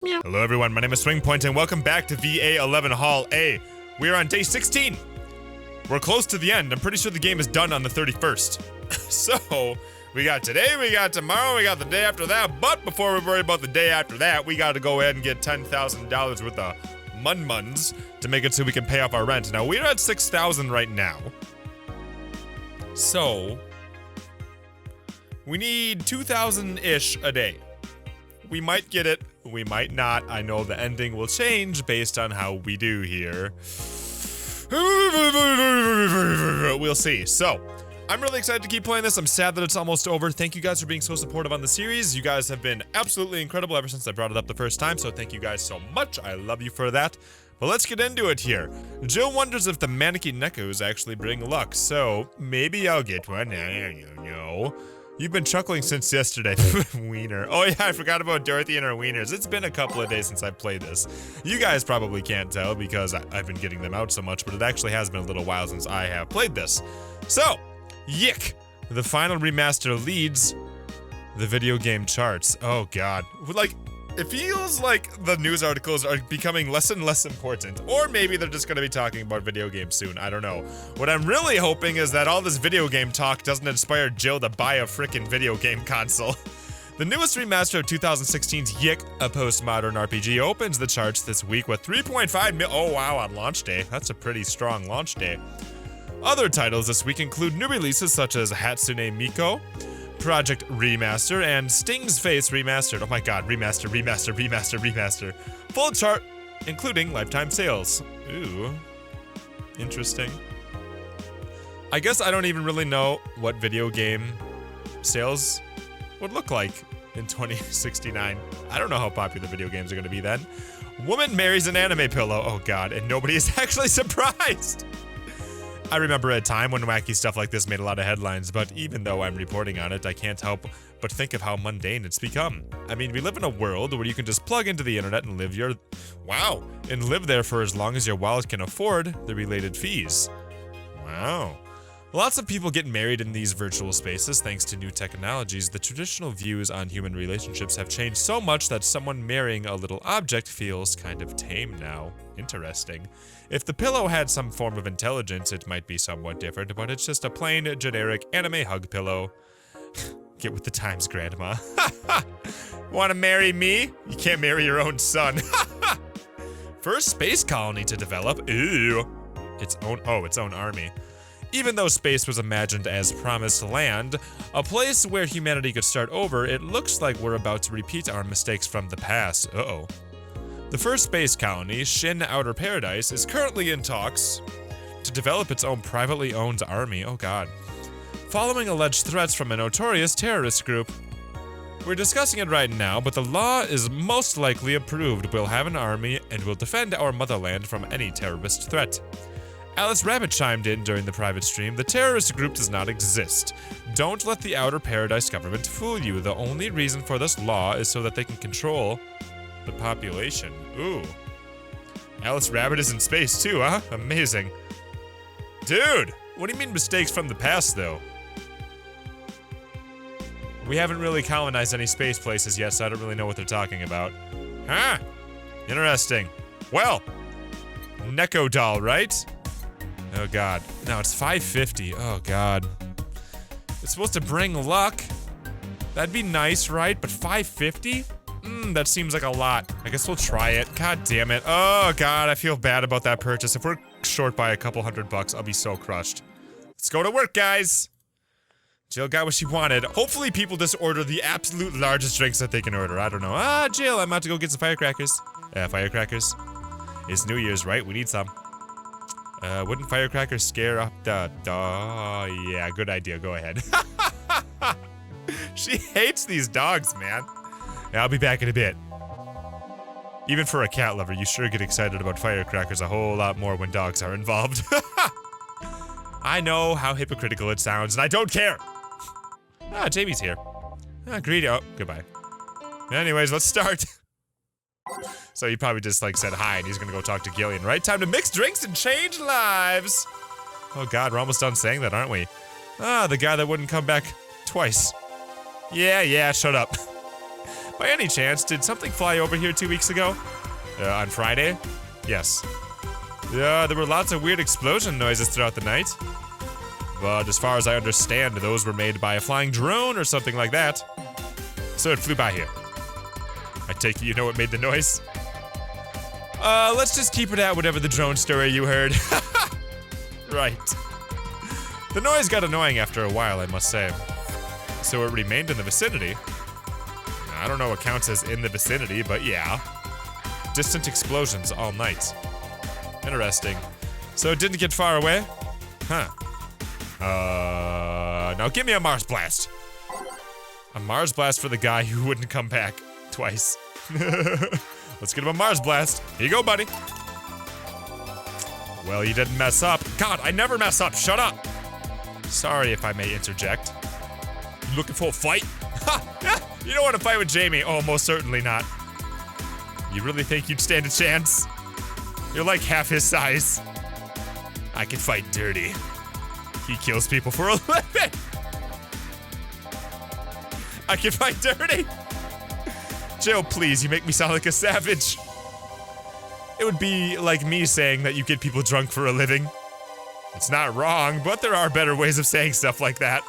Meow. Hello everyone, my name is SwingPoynt and welcome back to VA-11 Hall A. We are on day 16. We're close to the end. I'm pretty sure the game is done on the 31st. So, we got today, we got tomorrow, we got the day after that, but before we worry about the day after that, we gotta go ahead and get $10,000 worth of mun-muns to make it so we can pay off our rent. Now, we're at 6,000 right now. So, we need 2,000-ish a day. We might get it, we might not. I know the ending will change based on how we do here. We'll see. So, I'm really excited to keep playing this. I'm sad that it's almost over. Thank you guys for being so supportive on the series. You guys have been absolutely incredible ever since I brought it up the first time, so thank you guys so much. I love you for that. But let's get into it here. Jill wonders if the Maneki Nekos actually bring luck, so maybe I'll get one. I don't know. You've been chuckling since yesterday. Wiener. Oh yeah, I forgot about Dorothy and her wieners. It's been a couple of days since I've played this. You guys probably can't tell because I've been getting them out so much, but it actually has been a little while since I have played this. So, yick! The final remaster leads the video game charts. Oh god. Like, it feels like the news articles are becoming less and less important. Or maybe they're just gonna be talking about video games soon, I don't know. What I'm really hoping is that all this video game talk doesn't inspire Jill to buy a frickin' video game console. The newest remaster of 2016's Yick, a postmodern RPG, opens the charts this week with 3.5 mil- oh wow, on launch day. That's a pretty strong launch day. Other titles this week include new releases such as Hatsune Miku, Project Remaster, and Sting's Face Remastered. Oh my god, remaster. Full chart, including lifetime sales. Ooh. Interesting. I guess I don't even really know what video game sales would look like in 2069. I don't know how popular video games are gonna be then. Woman marries an anime pillow. Oh god, and nobody is actually surprised. I remember a time when wacky stuff like this made a lot of headlines, but even though I'm reporting on it, I can't help but think of how mundane it's become. I mean, we live in a world where you can just plug into the internet and live your... wow! And live there for as long as your wallet can afford the related fees. Wow. Lots of people get married in these virtual spaces thanks to new technologies. The traditional views on human relationships have changed so much that someone marrying a little object feels kind of tame now. Interesting. If the pillow had some form of intelligence, it might be somewhat different, but it's just a plain, generic anime hug pillow. Get with the times, Grandma. Wanna marry me? You can't marry your own son. First space colony to develop. Ooh. Its own army. Even though space was imagined as promised land, a place where humanity could start over, it looks like we're about to repeat our mistakes from the past. Uh-oh. The first space colony, Shin Outer Paradise, is currently in talks to develop its own privately owned army. Oh god. Following alleged threats from a notorious terrorist group. We're discussing it right now, but the law is most likely approved. We'll have an army and will defend our motherland from any terrorist threat. Alice Rabbit chimed in during the private stream. The terrorist group does not exist. Don't let the Outer Paradise government fool you. The only reason for this law is so that they can control the population. Ooh. Alice Rabbit is in space too, huh? Amazing. Dude, what do you mean mistakes from the past, though? We haven't really colonized any space places yet, so I don't really know what they're talking about. Huh? Interesting. Well, Neko doll, right? Oh god. Now it's 550. Oh god. It's supposed to bring luck. That'd be nice, right? But 550? That seems like a lot. I guess we'll try it. God damn it. Oh god, I feel bad about that purchase. If we're short by a couple $100, I'll be so crushed. Let's go to work, guys. Jill got what she wanted. Hopefully people just order the absolute largest drinks that they can order. I don't know. Ah, Jill, I'm about to go get some firecrackers. Firecrackers. It's New Year's, right? We need some. Wouldn't firecrackers scare up the... oh, yeah, good idea. Go ahead. She hates these dogs, man. Yeah, I'll be back in a bit. Even for a cat lover, you sure get excited about firecrackers a whole lot more when dogs are involved. I know how hypocritical it sounds, and I don't care. Ah, Jamie's here. Ah, greedy. Oh, goodbye. Anyways, let's start. So he probably just like said hi and he's gonna go talk to Gillian, right? Time to mix drinks and change lives. Oh god, we're almost done saying that, aren't we? Ah, the guy that wouldn't come back twice. Yeah, shut up. By any chance, did something fly over here 2 weeks ago? On Friday? Yes. Yeah, there were lots of weird explosion noises throughout the night. But as far as I understand, those were made by a flying drone or something like that. So it flew by here. I take it you know what made the noise? Let's just keep it at whatever the drone story you heard. Right. The noise got annoying after a while, I must say. So it remained in the vicinity. I don't know what counts as in the vicinity, but yeah. Distant explosions all night. Interesting. So it didn't get far away? Huh. Now give me a Mars Blast. A Mars Blast for the guy who wouldn't come back twice. Let's get him a Mars Blast. Here you go, buddy. Well, you didn't mess up. God, I never mess up. Shut up. Sorry if I may interject. You looking for a fight? Ha! You don't want to fight with Jamie. Oh, most certainly not. You really think you'd stand a chance? You're like half his size. I can fight dirty. He kills people for a living. I can fight dirty. Joe, please, you make me sound like a savage. It would be like me saying that you get people drunk for a living. It's not wrong, but there are better ways of saying stuff like that.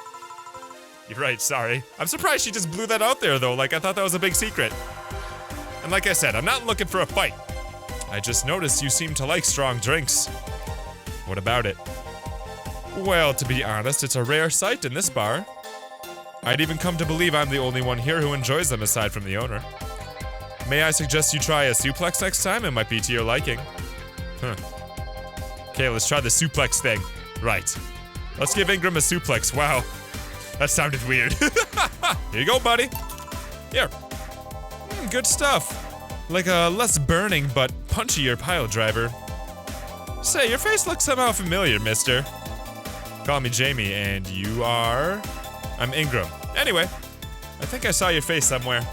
You're right, sorry. I'm surprised she just blew that out there, though. Like, I thought that was a big secret. And like I said, I'm not looking for a fight. I just noticed you seem to like strong drinks. What about it? Well, to be honest, it's a rare sight in this bar. I'd even come to believe I'm the only one here who enjoys them aside from the owner. May I suggest you try a suplex next time? It might be to your liking. Huh. Okay, let's try the suplex thing. Right. Let's give Ingram a suplex. Wow. That sounded weird. Here you go, buddy. Here. Good stuff. Like a less burning but punchier pile driver. Say, your face looks somehow familiar, mister. Call me Jamie, and you are... I'm Ingram. Anyway, I think I saw your face somewhere.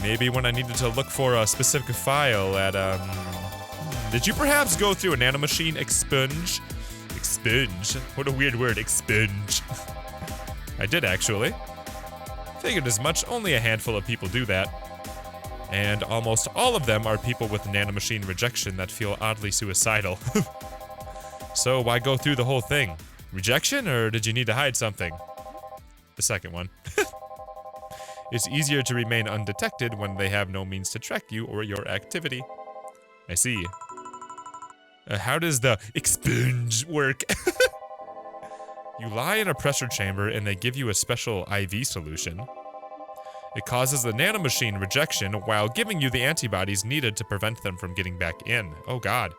Maybe when I needed to look for a specific file at, Did you perhaps go through a nanomachine expunge? Expunge? What a weird word, expunge. I did, actually. Figured as much, only a handful of people do that. And almost all of them are people with nanomachine rejection that feel oddly suicidal. So why go through the whole thing? Rejection, or did you need to hide something? The second one. It's easier to remain undetected when they have no means to track you or your activity. I see. How does the expunge work? You lie in a pressure chamber and they give you a special IV solution. It causes the nanomachine rejection while giving you the antibodies needed to prevent them from getting back in. Oh god.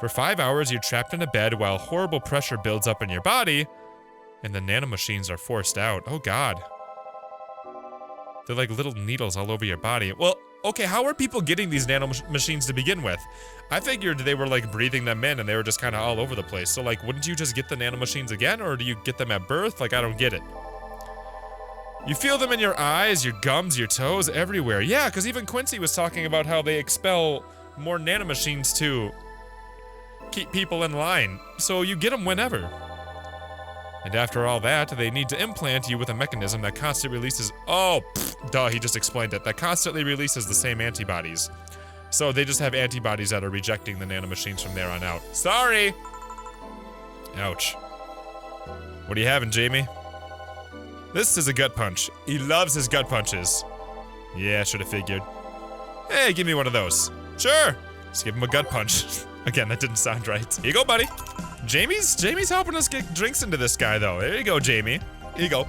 For 5 hours, you're trapped in a bed while horrible pressure builds up in your body, and the nanomachines are forced out. Oh god. They're like little needles all over your body. Well, okay, how are people getting these nanomachines to begin with? I figured they were like breathing them in and they were just kind of all over the place. So like, wouldn't you just get the nanomachines again, or do you get them at birth? Like, I don't get it. You feel them in your eyes, your gums, your toes, everywhere. Yeah, because even Quincy was talking about how they expel more nanomachines to keep people in line. So you get them whenever. And after all that, they need to implant you with a mechanism that constantly releases... Oh, pfft, duh, he just explained it. That constantly releases the same antibodies. So they just have antibodies that are rejecting the nanomachines from there on out. Sorry! Ouch. What are you having, Jamie? This is a gut punch. He loves his gut punches. Yeah, should have figured. Hey, give me one of those. Sure! Let's give him a gut punch. Again, that didn't sound right. Here you go, buddy. Jamie's helping us get drinks into this guy, though. There you go, Jamie. Here you go.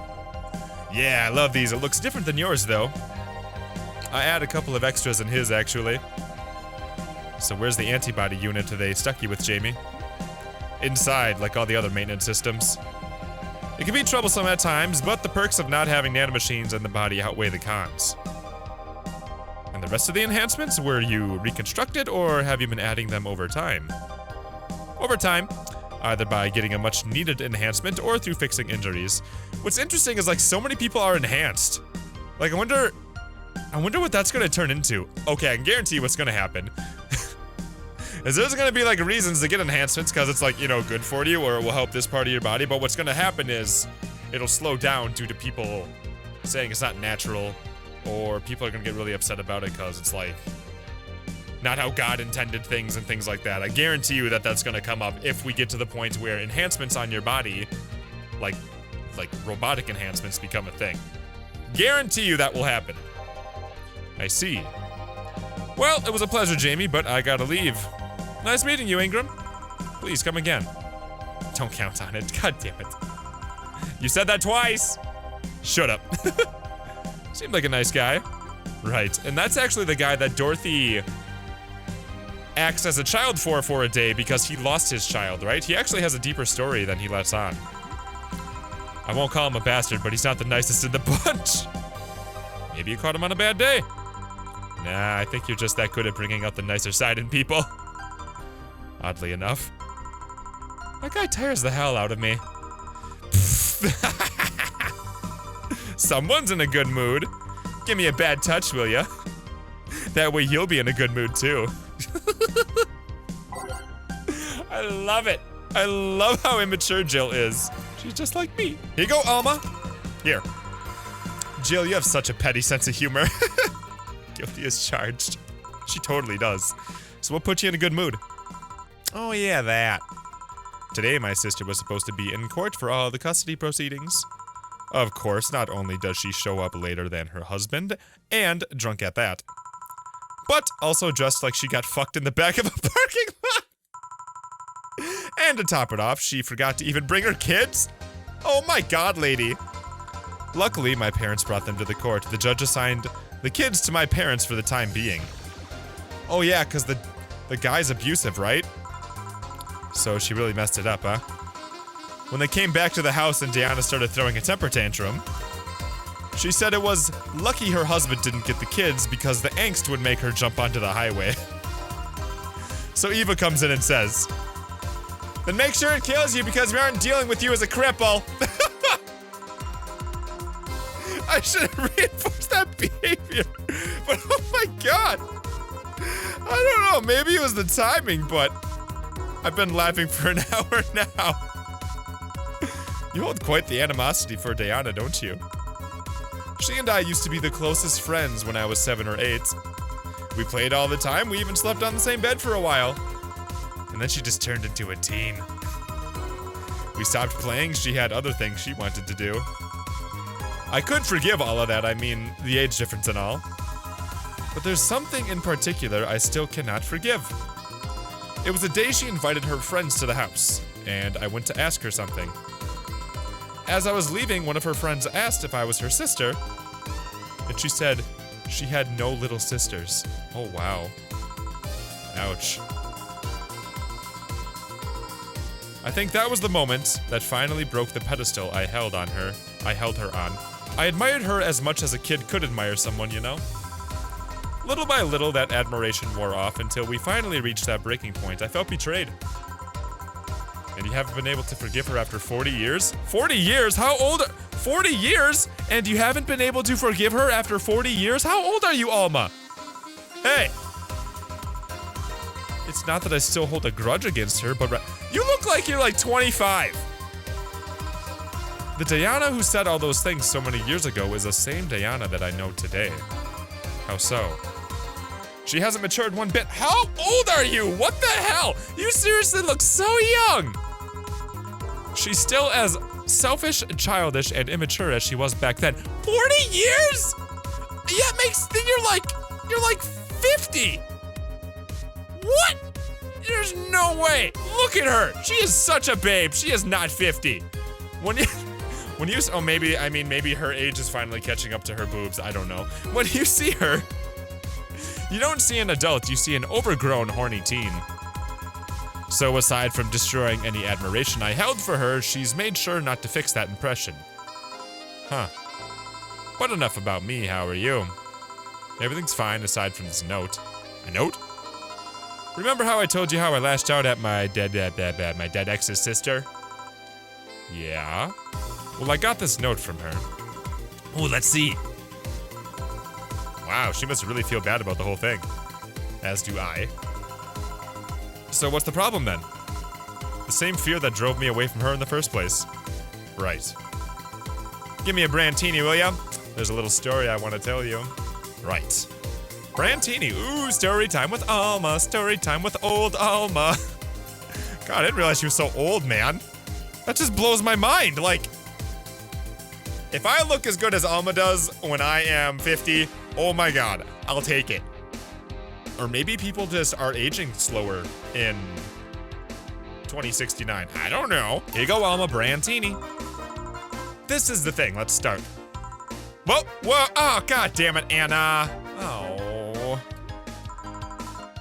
Yeah, I love these. It looks different than yours, though. I add a couple of extras in his, actually. So where's the antibody unit they stuck you with, Jamie? Inside, like all the other maintenance systems. It can be troublesome at times, but the perks of not having nanomachines in the body outweigh the cons. And the rest of the enhancements, were you reconstructed, or have you been adding them over time? Over time. Either by getting a much needed enhancement or through fixing injuries. What's interesting is like so many people are enhanced. Like I wonder what that's gonna turn into. Okay, I can guarantee you what's gonna happen. Is there's gonna be like reasons to get enhancements because it's like, you know, good for you or it will help this part of your body, but what's gonna happen is it'll slow down due to people saying it's not natural or people are gonna get really upset about it because it's like not how God intended things and things like that. I guarantee you that that's gonna come up if we get to the point where enhancements on your body, like robotic enhancements, become a thing. Guarantee you that will happen. I see. Well, it was a pleasure, Jamie, but I gotta leave. Nice meeting you, Ingram. Please come again. Don't count on it. God damn it. You said that twice. Shut up. Seemed like a nice guy. Right, and that's actually the guy that Dorothy acts as a child for a day because he lost his child, right? He actually has a deeper story than he lets on. I won't call him a bastard, but he's not the nicest in the bunch. Maybe you caught him on a bad day. Nah, I think you're just that good at bringing out the nicer side in people. Oddly enough. That guy tires the hell out of me. Someone's in a good mood. Give me a bad touch, will ya? That way he'll be in a good mood too. I love it. I love how immature Jill is. She's just like me. Here you go, Alma. Here. Jill, you have such a petty sense of humor. Guilty as charged. She totally does. So what put you in a good mood? Oh yeah, that. Today my sister was supposed to be in court for all the custody proceedings. Of course, not only does she show up later than her husband, and drunk at that, but also dressed like she got fucked in the back of a parking lot. And to top it off, she forgot to even bring her kids? Oh my god, lady. Luckily, my parents brought them to the court. The judge assigned the kids to my parents for the time being. Oh yeah, because the guy's abusive, right? So she really messed it up, huh? When they came back to the house and Diana started throwing a temper tantrum, she said it was lucky her husband didn't get the kids because the angst would make her jump onto the highway. So Eva comes in and says, then make sure it kills you because we aren't dealing with you as a cripple. I should have reinforced that behavior, but oh my god. I don't know, maybe it was the timing, but I've been laughing for an hour now. You hold quite the animosity for Diana, don't you? She and I used to be the closest friends when I was 7 or 8. We played all the time, we even slept on the same bed for a while. And then she just turned into a teen. We stopped playing, she had other things she wanted to do. I could forgive all of that, I mean, the age difference and all. But there's something in particular I still cannot forgive. It was the day she invited her friends to the house, and I went to ask her something. As I was leaving, one of her friends asked if I was her sister, and she said she had no little sisters. Oh wow. Ouch. I think that was the moment that finally broke the pedestal I held her on. I admired her as much as a kid could admire someone, you know? Little by little, that admiration wore off until we finally reached that breaking point. I felt betrayed. And you haven't been able to forgive her after 40 years? 40 years? How old? 40 years? And you haven't been able to forgive her after 40 years? How old are you, Alma? Hey! It's not that I still hold a grudge against her, but you look like you're like 25. The Diana who said all those things so many years ago is the same Diana that I know today. How so? She hasn't matured one bit. How old are you? What the hell? You seriously look so young. She's still as selfish, childish, and immature as she was back then. 40 years? Yeah, then you're like 50. What? There's no way. Look at her. She is such a babe. She is not 50. Maybe her age is finally catching up to her boobs. I don't know. When you see her, you don't see an adult, you see an overgrown, horny teen. So aside from destroying any admiration I held for her, she's made sure not to fix that impression. Huh. But enough about me, how are you? Everything's fine aside from this note. A note? Remember how I told you how I lashed out at my dead ex's sister? Yeah? Well, I got this note from her. Oh, let's see. Wow, she must really feel bad about the whole thing. As do I. So what's the problem then? The same fear that drove me away from her in the first place. Right. Give me a brandtini, will ya? There's a little story I want to tell you. Right. Brantini. Ooh, story time with Alma. Story time with old Alma. God, I didn't realize she was so old, man. That just blows my mind. Like, if I look as good as Alma does when I am 50, oh my God, I'll take it. Or maybe people just are aging slower in 2069. I don't know. Here you go, Alma. Brantini. This is the thing. Let's start. Whoa, whoa, oh, God damn it, Anna. Oh.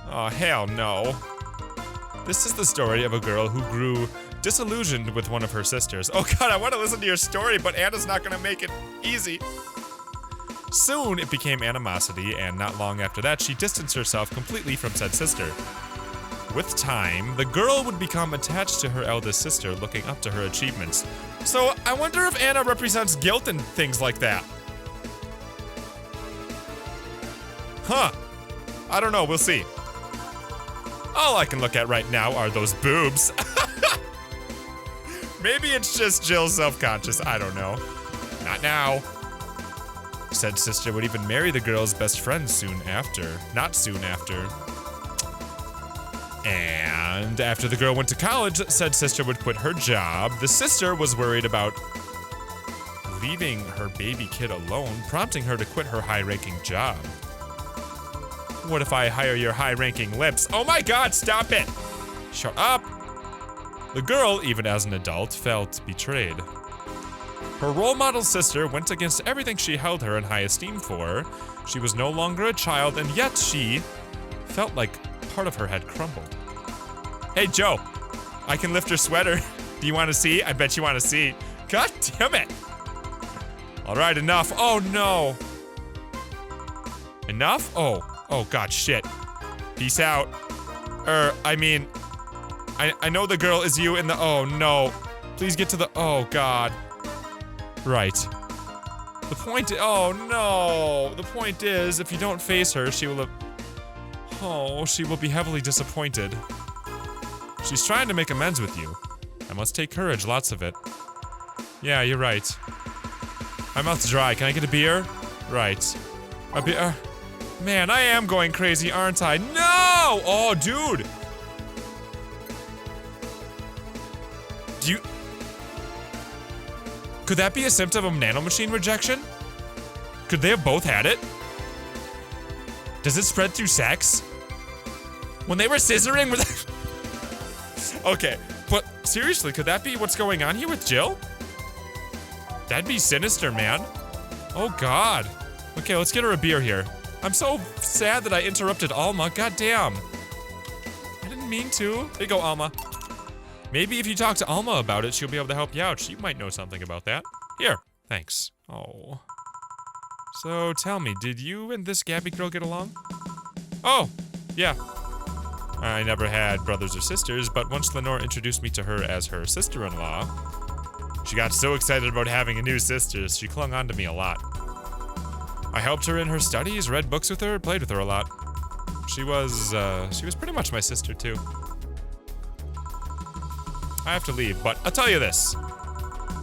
Oh, hell no. This is the story of a girl who grew disillusioned with one of her sisters. Oh God, I want to listen to your story, but Anna's not gonna make it easy. Soon, it became animosity, and not long after that, she distanced herself completely from said sister. With time, the girl would become attached to her eldest sister, looking up to her achievements. So, I wonder if Anna represents guilt and things like that. Huh. I don't know, we'll see. All I can look at right now are those boobs. Maybe it's just Jill self-conscious, I don't know. Not now. Said sister would even marry the girl's best friend soon after. Not soon after. And after the girl went to college, said sister would quit her job. The sister was worried about leaving her baby kid alone, prompting her to quit her high-ranking job. What if I hire your high-ranking lips? Oh my God, stop it! Shut up! The girl, even as an adult, felt betrayed. Her role model sister went against everything she held her in high esteem for. She was no longer a child, and yet she felt like part of her had crumbled. Hey, Joe, I can lift your sweater. Do you want to see? I bet you want to see. God damn it! All right, enough. Oh no. Enough? Oh God, shit. Peace out. I know the girl is you in the, oh no. Please get to the, oh God. Right. The point, oh no. The point is, if you don't face her, she will be heavily disappointed. She's trying to make amends with you. I must take courage, lots of it. Yeah, you're right. My mouth's dry, can I get a beer? Right. A beer, man, I am going crazy, aren't I? No! Oh, dude! Could that be a symptom of nanomachine rejection? Could they have both had it? Does it spread through sex? When they were scissoring with Okay, but seriously, could that be what's going on here with Jill? That'd be sinister, man. Oh God. Okay, let's get her a beer here. I'm so sad that I interrupted Alma, goddamn. I didn't mean to. There you go, Alma. Maybe if you talk to Alma about it, she'll be able to help you out. She might know something about that. Here, thanks. Oh. So, tell me, did you and this Gabby girl get along? Oh, yeah. I never had brothers or sisters, but once Lenore introduced me to her as her sister-in-law, she got so excited about having a new sister, she clung on to me a lot. I helped her in her studies, read books with her, played with her a lot. She was pretty much my sister, too. I have to leave, but I'll tell you this.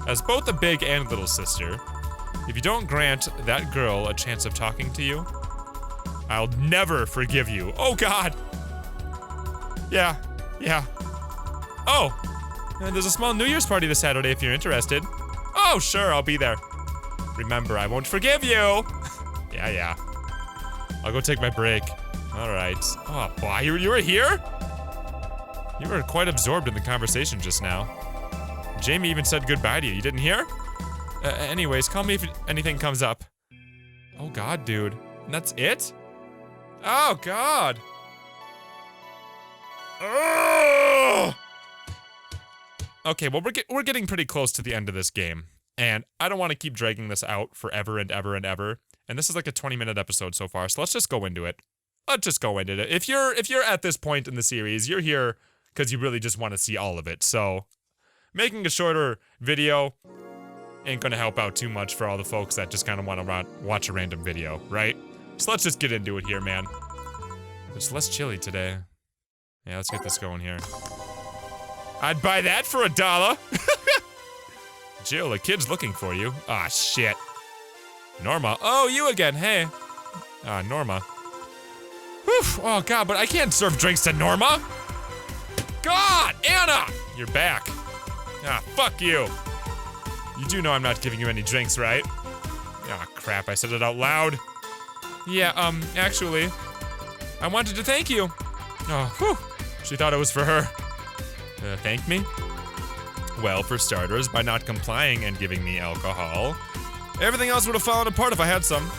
As both a big and little sister, if you don't grant that girl a chance of talking to you, I'll never forgive you. Oh God! Yeah. Oh! And there's a small New Year's party this Saturday if you're interested. Oh, sure, I'll be there. Remember, I won't forgive you! Yeah. I'll go take my break. Alright. Oh, boy, you were here? You were quite absorbed in the conversation just now. Jamie even said goodbye to you. You didn't hear? Anyways, call me if anything comes up. Oh God, dude. And that's it? Oh God. Ugh! Okay, well we're getting pretty close to the end of this game, and I don't want to keep dragging this out forever and ever and ever. And this is like a 20-minute episode so far, so let's just go into it. Let's just go into it. If you're at this point in the series, you're here because you really just want to see all of it. So, making a shorter video ain't gonna help out too much for all the folks that just kind of want to watch a random video, right? So let's just get into it here, man. It's less chilly today. Yeah, let's get this going here. I'd buy that for $1. Jill, a kid's looking for you. Ah, shit. Norma. Oh, you again. Hey. Norma. Whew. Oh, God, but I can't serve drinks to Norma. God, Anna! You're back. Fuck you. You do know I'm not giving you any drinks, right? Crap, I said it out loud. Yeah, actually, I wanted to thank you. Oh, whew. She thought it was for her. Thank me? Well, for starters, by not complying and giving me alcohol. Everything else would have fallen apart if I had some.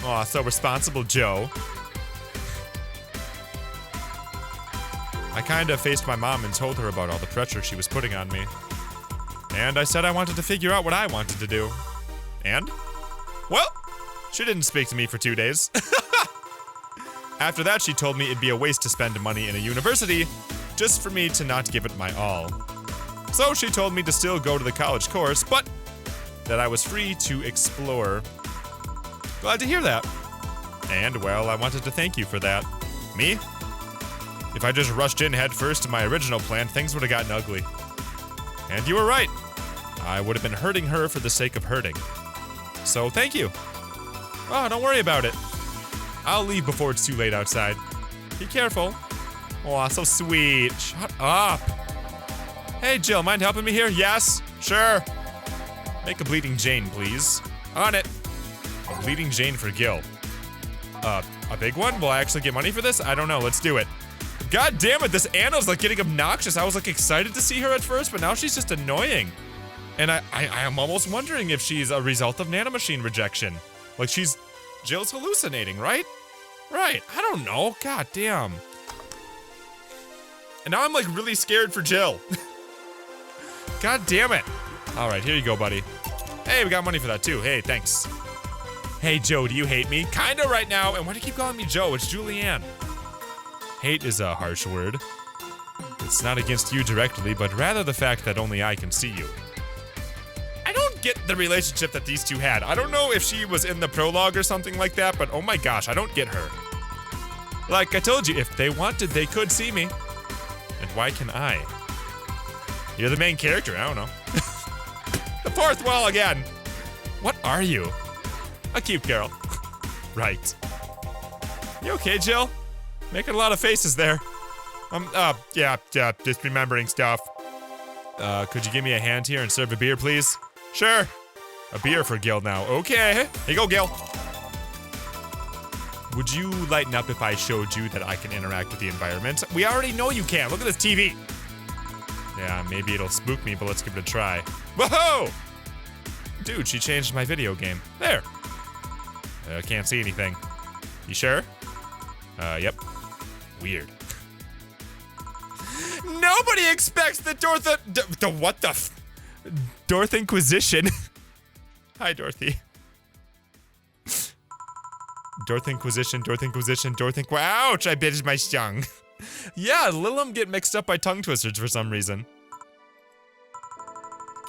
Aw, so responsible, Joe. I kinda faced my mom and told her about all the pressure she was putting on me. And I said I wanted to figure out what I wanted to do. And? Well, she didn't speak to me for 2 days. After that, she told me it'd be a waste to spend money in a university just for me to not give it my all. So she told me to still go to the college course, but that I was free to explore. Glad to hear that. And, well, I wanted to thank you for that. Me? If I just rushed in head first to my original plan, things would have gotten ugly. And you were right. I would have been hurting her for the sake of hurting. So thank you. Oh, don't worry about it. I'll leave before it's too late outside. Be careful. Aw, so sweet. Shut up. Hey, Jill, mind helping me here? Yes? Sure. Make a Bleeding Jane, please. On it. A Bleeding Jane for Gil. A big one? Will I actually get money for this? I don't know. Let's do it. God damn it, this Anna's like getting obnoxious. I was like excited to see her at first, but now she's just annoying. And I am almost wondering if she's a result of nanomachine rejection. Like Jill's hallucinating, right? Right, I don't know, god damn. And now I'm like really scared for Jill. God damn it. All right, here you go, buddy. Hey, we got money for that too. Hey, thanks. Hey, Joe, do you hate me? Kinda right now. And why do you keep calling me Joe? It's Julianne. Hate is a harsh word. It's not against you directly, but rather the fact that only I can see you. I don't get the relationship that these two had. I don't know if she was in the prologue or something like that, but oh my gosh, I don't get her. Like I told you, if they wanted, they could see me. And why can I? You're the main character, I don't know. The fourth wall again. What are you? A cute girl. Right. You okay, Jill? Making a lot of faces there. Yeah, just remembering stuff. Could you give me a hand here and serve a beer, please? Sure. A beer for Gil now. Okay. Here you go, Gil. Would you lighten up if I showed you that I can interact with the environment? We already know you can. Look at this TV. Yeah, maybe it'll spook me, but let's give it a try. Whoa! Dude, she changed my video game. There. Can't see anything. You sure? Yep. Weird. Nobody expects the Dorth Inquisition. Hi, Dorothy. Dorth Inquisition. Ouch, I bit my tongue. Yeah, Lil'em get mixed up by tongue twisters for some reason.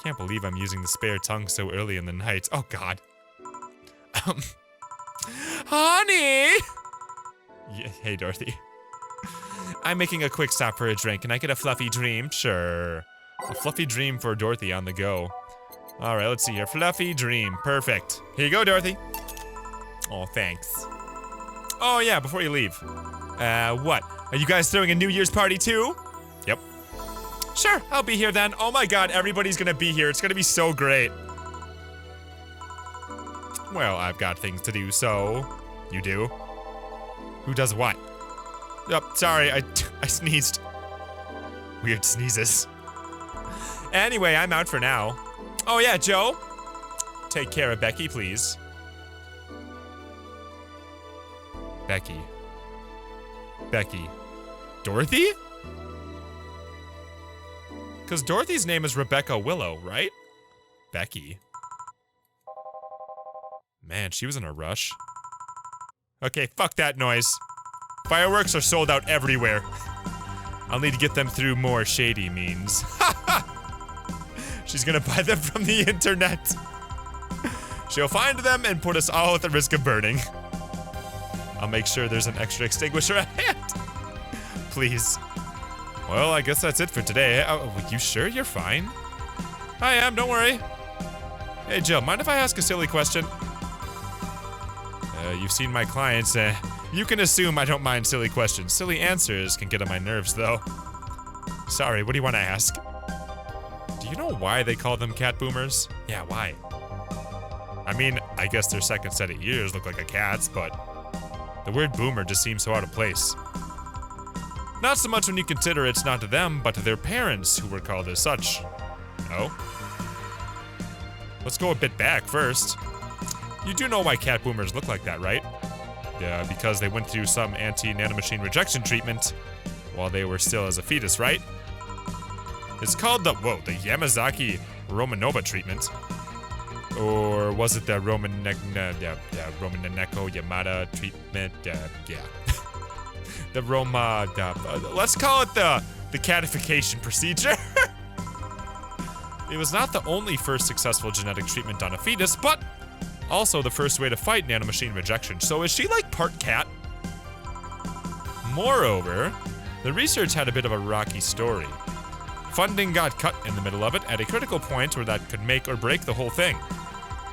Can't believe I'm using the spare tongue so early in the night. Oh, God. Honey! Yeah, hey, Dorothy. I'm making a quick stop for a drink. Can I get a fluffy dream? Sure. A fluffy dream for Dorothy on the go. All right, let's see here. Fluffy dream. Perfect. Here you go, Dorothy. Oh, thanks. Oh, yeah, before you leave. What? Are you guys throwing a New Year's party too? Yep. Sure, I'll be here then. Oh my god, everybody's gonna be here. It's gonna be so great. Well, I've got things to do, so... You do? Who does what? Oh, sorry, I sneezed. Weird sneezes. Anyway, I'm out for now. Oh yeah, Joe? Take care of Becky, please. Becky. Dorothy? Because Dorothy's name is Rebecca Willow, right? Becky. Man, she was in a rush. Okay, fuck that noise. Fireworks are sold out everywhere. I'll need to get them through more shady means. She's gonna buy them from the internet. She'll find them and put us all at the risk of burning. I'll make sure there's an extra extinguisher at hand. Please. Well, I guess that's it for today. You sure you're fine? I am, don't worry. Hey, Jill, mind if I ask a silly question? You've seen my clients. You can assume I don't mind silly questions. Silly answers can get on my nerves, though. Sorry, what do you want to ask? Do you know why they call them cat boomers? Yeah, why? I mean, I guess their second set of ears look like a cat's, but the word boomer just seems so out of place. Not so much when you consider it's not to them, but to their parents who were called as such. Oh? Let's go a bit back first. You do know why cat boomers look like that, right? Yeah, because they went through some anti-nanomachine rejection treatment while they were still as a fetus, right? It's called the Yamazaki Romanova treatment. Or was it the Romanenko Yamada treatment? Yeah. The let's call it the catification procedure. It was not the only first successful genetic treatment on a fetus, but also the first way to fight nanomachine rejection. So is she like part cat? Moreover, the research had a bit of a rocky story. Funding got cut in the middle of it at a critical point where that could make or break the whole thing.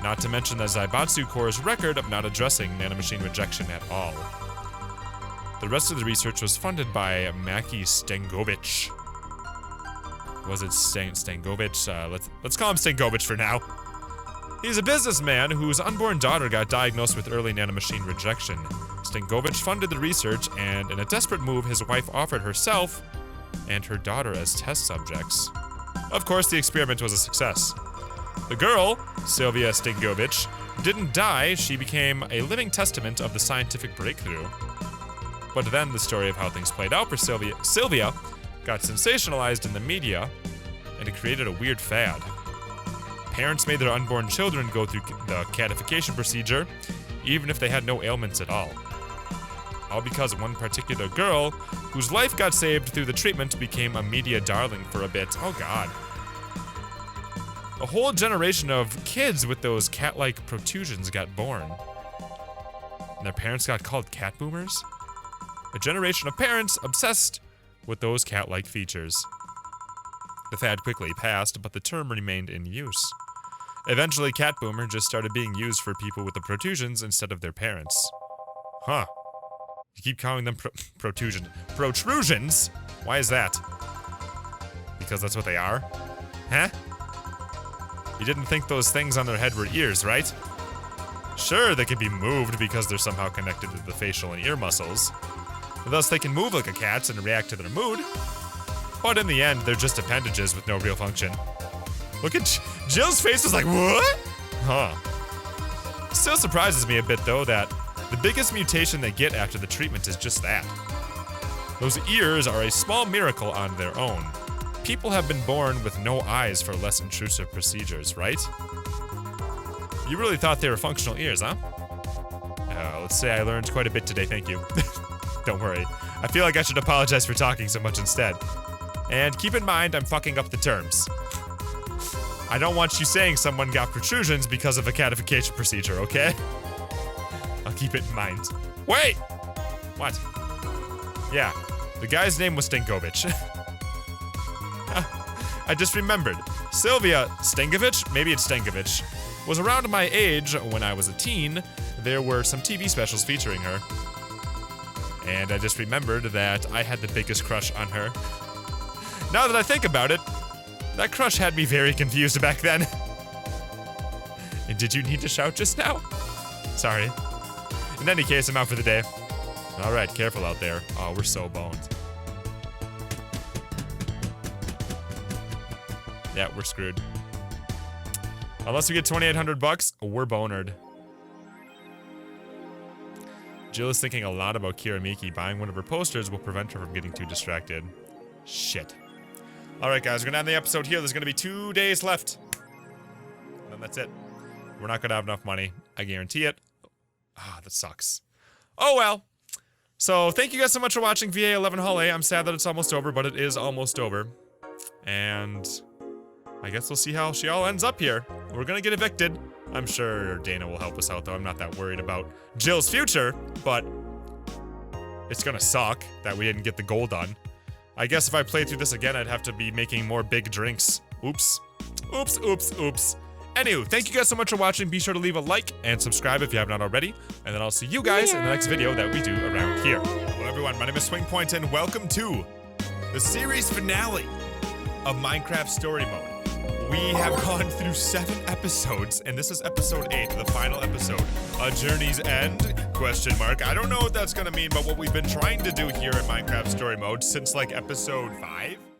Not to mention the Zaibatsu Corps' record of not addressing nanomachine rejection at all. The rest of the research was funded by Maki Stangovich. Was it Stangovich? Let's call him Stangovich for now. He's a businessman whose unborn daughter got diagnosed with early nanomachine rejection. Stangovich funded the research, and in a desperate move, his wife offered herself and her daughter as test subjects. Of course, the experiment was a success. The girl, Sylvia Stangovich, didn't die. She became a living testament of the scientific breakthrough. But then the story of how things played out for Sylvia got sensationalized in the media, and it created a weird fad. Parents made their unborn children go through the catification procedure, even if they had no ailments at all. All because one particular girl, whose life got saved through the treatment, became a media darling for a bit. Oh god. A whole generation of kids with those cat-like protrusions got born. And their parents got called cat boomers? A generation of parents obsessed with those cat-like features. The fad quickly passed, but the term remained in use. Eventually, cat boomer just started being used for people with the protrusions instead of their parents. Huh. You keep calling them protrusions? Why is that? Because that's what they are? Huh? You didn't think those things on their head were ears, right? Sure, they can be moved because they're somehow connected to the facial and ear muscles. Thus, they can move like a cat's and react to their mood. But in the end, they're just appendages with no real function. Look at Jill's face was like, what? Huh. Still surprises me a bit, though, that the biggest mutation they get after the treatment is just that. Those ears are a small miracle on their own. People have been born with no eyes for less intrusive procedures, right? You really thought they were functional ears, huh? Let's say I learned quite a bit today, thank you. Don't worry. I feel like I should apologize for talking so much instead. And keep in mind, I'm fucking up the terms. I don't want you saying someone got protrusions because of a catification procedure, okay? I'll keep it in mind. Wait! What? Yeah, the guy's name was Stangovich. I just remembered. Sylvia Stangovich, maybe it's Stangovich, was around my age when I was a teen. There were some TV specials featuring her. And I just remembered that I had the biggest crush on her. Now that I think about it, that crush had me very confused back then. And did you need to shout just now? Sorry. In any case, I'm out for the day. Alright, careful out there. Oh, we're so boned. Yeah, we're screwed. Unless we get 2,800 bucks, we're bonered. Jill is thinking a lot about Kiramiki. Buying one of her posters will prevent her from getting too distracted. Shit. Alright guys, we're gonna end the episode here. There's gonna be 2 days left. And then that's it. We're not gonna have enough money. I guarantee it. Ah, that sucks. Oh well. So, thank you guys so much for watching VA-11 Hallway. I'm sad that it's almost over, but it is almost over. And I guess we'll see how she all ends up here. We're gonna get evicted. I'm sure Dana will help us out, though. I'm not that worried about Jill's future, but it's gonna suck that we didn't get the goal done. I guess if I played through this again, I'd have to be making more big drinks. Oops. Oops, oops, oops. Anywho, thank you guys so much for watching. Be sure to leave a like and subscribe if you have not already. And then I'll see you guys in the next video that we do around here. Hello everyone, my name is SwingPoynt and welcome to the series finale of Minecraft Story Mode. We have gone through 7 episodes, and this is episode 8, the final episode. A Journey's End? Question mark. I don't know what that's gonna mean, but what we've been trying to do here in Minecraft Story Mode since like episode 5?